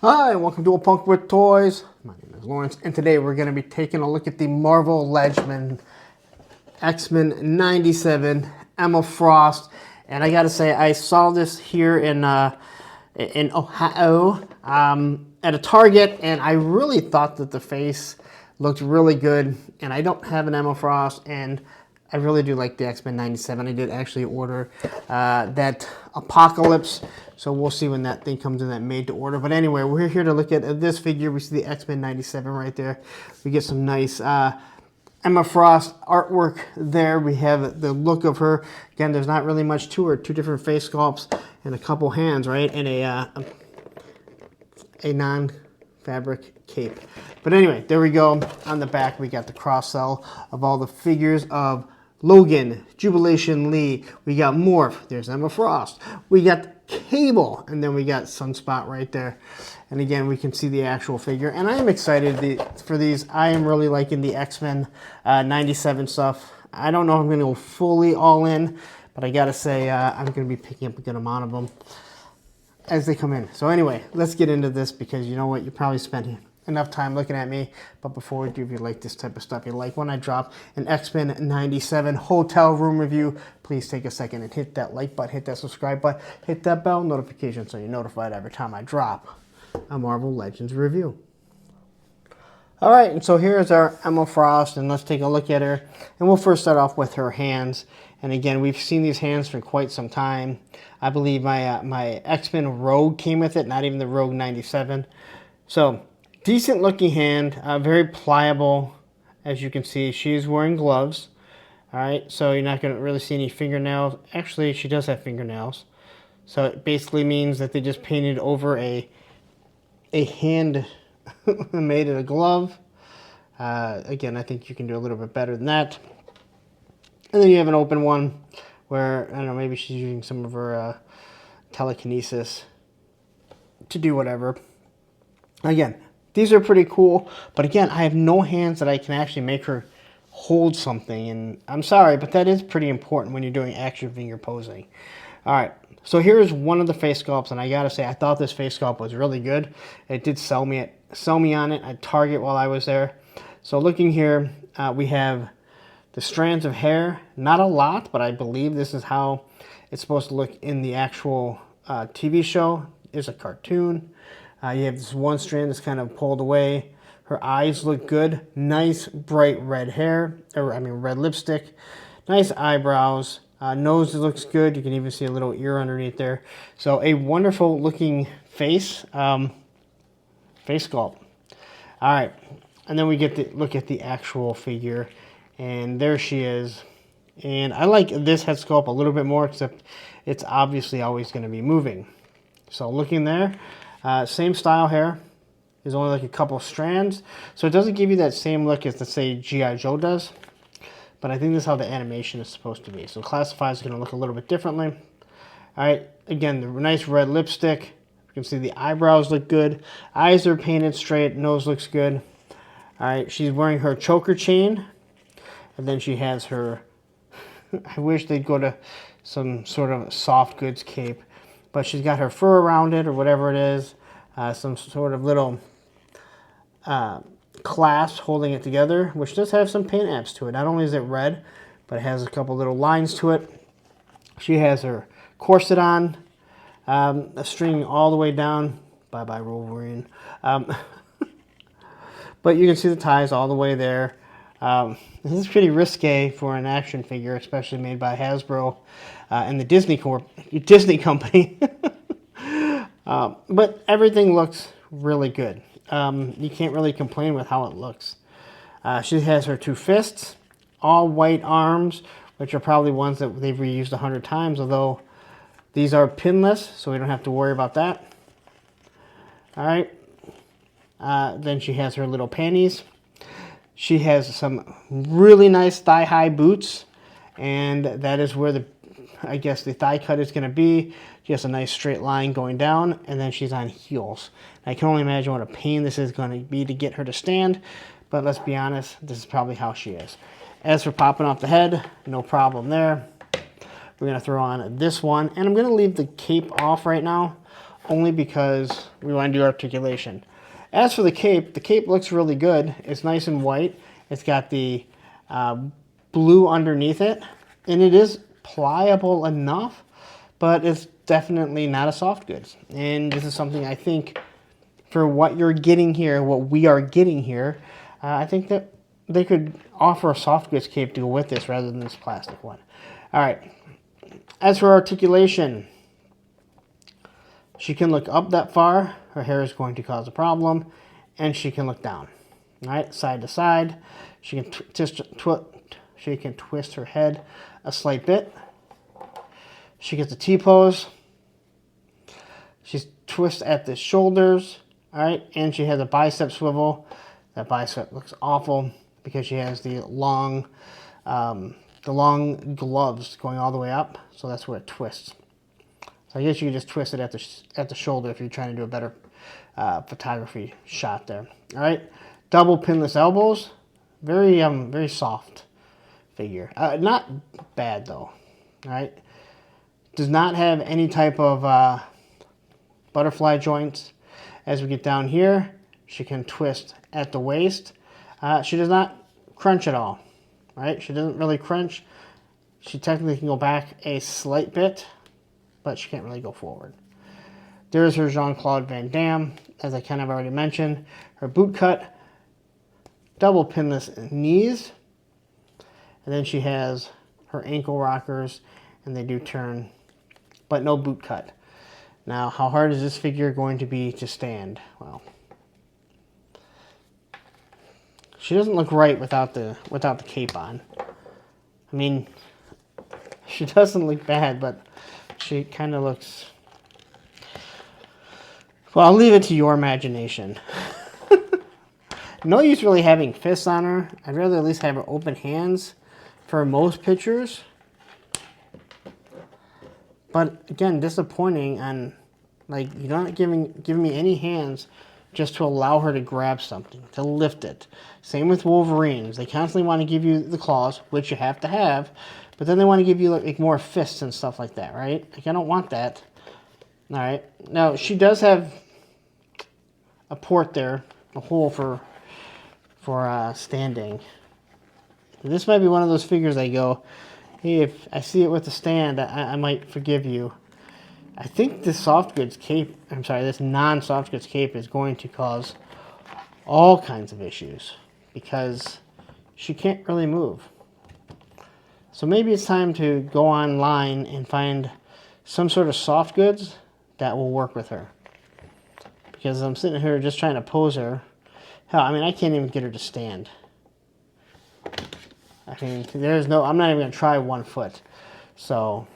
Hi, welcome to A Punk with Toys. My name is Lawrence, and today we're going to be taking a look at the Marvel Legend X-Men 97 Emma Frost. And I got to say, I saw this here in Ohio at a Target, and I really thought that the face looked really good. And I don't have an Emma Frost, and I really do like the X-Men 97. I did actually order that Apocalypse, so we'll see when that thing comes in, that made to order. But anyway, we're here to look at this figure. We see the X-Men 97 right there. We get some nice Emma Frost artwork there. We have the look of her. Again, there's not really much to her. Two different face sculpts and a couple hands, right? And a non-fabric cape. But anyway, there we go. On the back, we got the cross-sell of all the figures of Logan, Jubilation Lee. We got Morph. There's Emma Frost. We got Cable, and then we got Sunspot right there. And again, we can see the actual figure. And I am excited for these. I am really liking the X-Men 97 stuff. I don't know if I'm going to go fully all in, but I got to say I'm going to be picking up a good amount of them as they come in. So anyway, let's get into this, because you know what? You probably spent enough time looking at me. But before we do, if you like this type of stuff, you like when I drop an X-Men 97 hotel room review, please take a second and hit that like button, hit that subscribe button, hit that bell notification so you're notified every time I drop a Marvel Legends review. All right, and so here's our Emma Frost, and let's take a look at her. And we'll first start off with her hands. And again, we've seen these hands for quite some time. I believe my X-Men Rogue came with it, not even the Rogue 97. So decent looking hand, very pliable. As you can see, she's wearing gloves. All right, so you're not going to really see any fingernails. Actually, she does have fingernails. So it basically means that they just painted over a hand made it a glove. Again, I think you can do a little bit better than that. And then you have an open one where, I don't know, maybe she's using some of her telekinesis to do whatever. Again, these are pretty cool, but again, I have no hands that I can actually make her hold something, and I'm sorry, but that is pretty important when you're doing action figure posing. All right, so here's one of the face sculpts, and I gotta say, I thought this face sculpt was really good. It did sell me on it at Target while I was there. So looking here, we have the strands of hair. Not a lot, but I believe this is how it's supposed to look in the actual TV show. It's a cartoon. You have this one strand that's kind of pulled away. Her eyes look good. Nice bright red hair, red lipstick. Nice eyebrows. Nose looks good. You can even see a little ear underneath there. So a wonderful looking face sculpt. All right, and then we get to look at the actual figure, and there she is. And I like this head sculpt a little bit more, except it's obviously always going to be moving. So looking there. Same style hair. There's only like a couple strands. So it doesn't give you that same look as, let's say, G.I. Joe does. But I think this is how the animation is supposed to be. So Classified is going to look a little bit differently. All right. Again, the nice red lipstick. You can see the eyebrows look good. Eyes are painted straight. Nose looks good. All right. She's wearing her choker chain. And then she has her... I wish they'd go to some sort of soft goods cape. But she's got her fur around it, or whatever it is. Some sort of little clasp holding it together, which does have some paint apps to it. Not only is it red, but it has a couple little lines to it. She has her corset on, a string all the way down. Bye-bye, Wolverine. But you can see the ties all the way there. This is pretty risque for an action figure, especially made by Hasbro and the Disney company. But everything looks really good. You can't really complain with how it looks. She has her two fists, all white arms, which are probably ones that they've reused 100 times, although these are pinless, so we don't have to worry about that. All right. Then she has her little panties. She has some really nice thigh-high boots, and that is where I guess the thigh cut is going to be. She has a nice straight line going down, and then she's on heels. I can only imagine what a pain this is going to be to get her to stand, but let's be honest, this is probably how she is. As for popping off the head, no problem there. We're going to throw on this one, and I'm going to leave the cape off right now. only because we want to do articulation. As for the cape looks really good. It's nice and white. It's got the blue underneath it, and it is pliable enough, but it's definitely not a soft goods. And this is something I think for what you're getting here, what we are getting here, I think that they could offer a soft goods cape to go with this rather than this plastic one. All right. As for articulation, she can look up that far. Her hair is going to cause a problem. And she can look down. All right, side to side. She can twist her head a slight bit. She gets a T-pose. She twists at the shoulders. All right, and she has a bicep swivel. That bicep looks awful because she has the long gloves going all the way up. So that's where it twists. So I guess you can just twist it at the shoulder if you're trying to do a better photography shot there. All right, double pinless elbows, very soft figure. Not bad though. All right, does not have any type of butterfly joints. As we get down here, she can twist at the waist. She does not crunch at all. Right, she doesn't really crunch. She technically can go back a slight bit, but she can't really go forward. There's her Jean-Claude Van Damme, as I kind of already mentioned. Her boot cut, double pinless knees, and then she has her ankle rockers, and they do turn, but no boot cut. Now, how hard is this figure going to be to stand? Well, she doesn't look right without the cape on. I mean, she doesn't look bad, but she kind of looks... Well, I'll leave it to your imagination. No use really having fists on her. I'd rather at least have her open hands for most pictures. But again, disappointing on, like, you're not giving me any hands just to allow her to grab something, to lift it. Same with Wolverines. They constantly want to give you the claws, which you have to have, but then they want to give you like more fists and stuff like that, right? Like, I don't want that. All right. Now, she does have a port there, a hole for standing. This might be one of those figures I go, hey, if I see it with the stand, I might forgive you. I think this this non-soft goods cape is going to cause all kinds of issues because she can't really move. So maybe it's time to go online and find some sort of soft goods that will work with her. Because I'm sitting here just trying to pose her. Hell, I mean, I can't even get her to stand. I mean, I'm not even going to try 1 foot. So,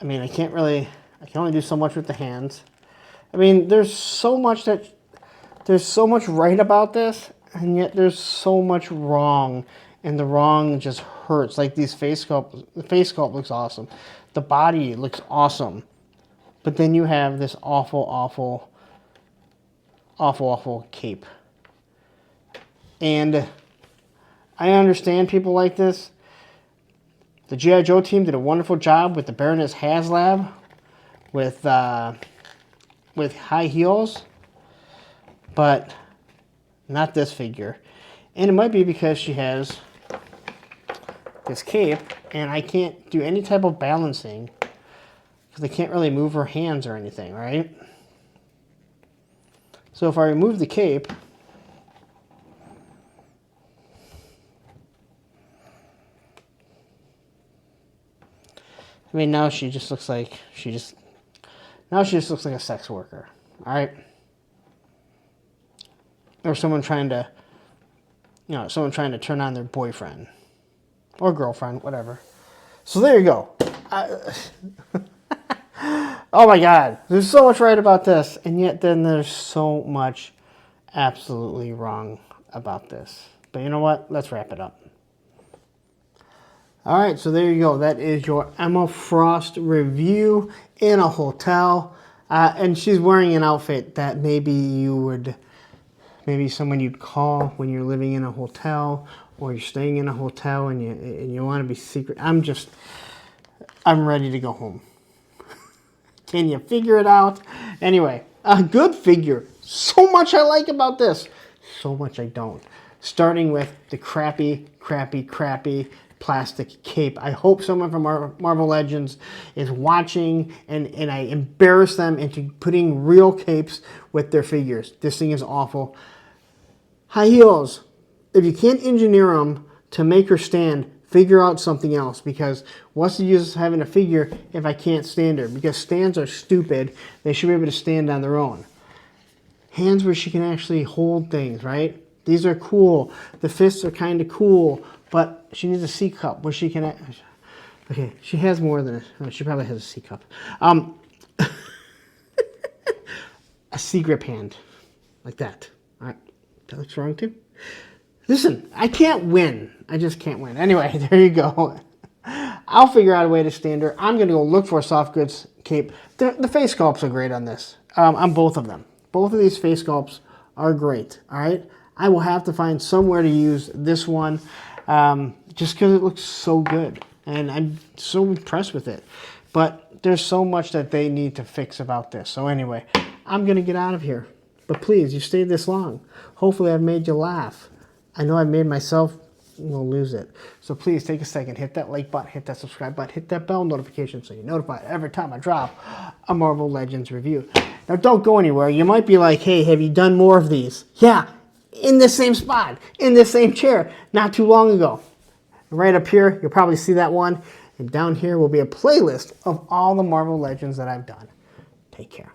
I mean, I can only do so much with the hands. I mean, there's so much right about this, and yet there's so much wrong, and the wrong just hurts. Like the face sculpt looks awesome. The body looks awesome. But then you have this awful cape. And I understand people like this. The G.I. Joe team did a wonderful job with the Baroness HasLab with high heels, but not this figure. And it might be because she has this cape, and I can't do any type of balancing because I can't really move her hands or anything, right? So if I remove the cape, I mean, now she just looks like a sex worker, all right? Or someone trying to turn on their boyfriend or girlfriend, whatever. So there you go. Oh my God, there's so much right about this, and yet then there's so much absolutely wrong about this. But you know what? Let's wrap it up. All right, so there you go. That is your Emma Frost review in a hotel. And she's wearing an outfit that maybe someone you'd call when you're living in a hotel or you're staying in a hotel and you want to be secret. I'm ready to go home. Can you figure it out? Anyway, a good figure. So much I like about this. So much I don't. Starting with the crappy plastic cape. I hope someone from Marvel Legends is watching and I embarrass them into putting real capes with their figures. This thing is awful. High heels. If you can't engineer them to make her stand, figure out something else, because what's the use of having a figure if I can't stand her? Because stands are stupid. They should be able to stand on their own. Hands where she can actually hold things, right? These are cool. The fists are kind of cool, but she needs a C cup where she can... Okay, she has more than a... She probably has a C cup. A C grip hand, like that. All right, that looks wrong too. Listen, I can't win. I just can't win. Anyway, there you go. I'll figure out a way to stand her. I'm going to go look for a soft goods cape. The face sculpts are great on this, on both of them. Both of these face sculpts are great, all right? I will have to find somewhere to use this one just because it looks so good. And I'm so impressed with it. But there's so much that they need to fix about this. So anyway, I'm going to get out of here. But please, you stayed this long. Hopefully I've made you laugh. I know I've made myself lose it. So please take a second, hit that like button, hit that subscribe button, hit that bell notification so you're notified every time I drop a Marvel Legends review. Now don't go anywhere. You might be like, hey, have you done more of these? Yeah, in the same spot, in the same chair, not too long ago. Right up here, you'll probably see that one. And down here will be a playlist of all the Marvel Legends that I've done. Take care.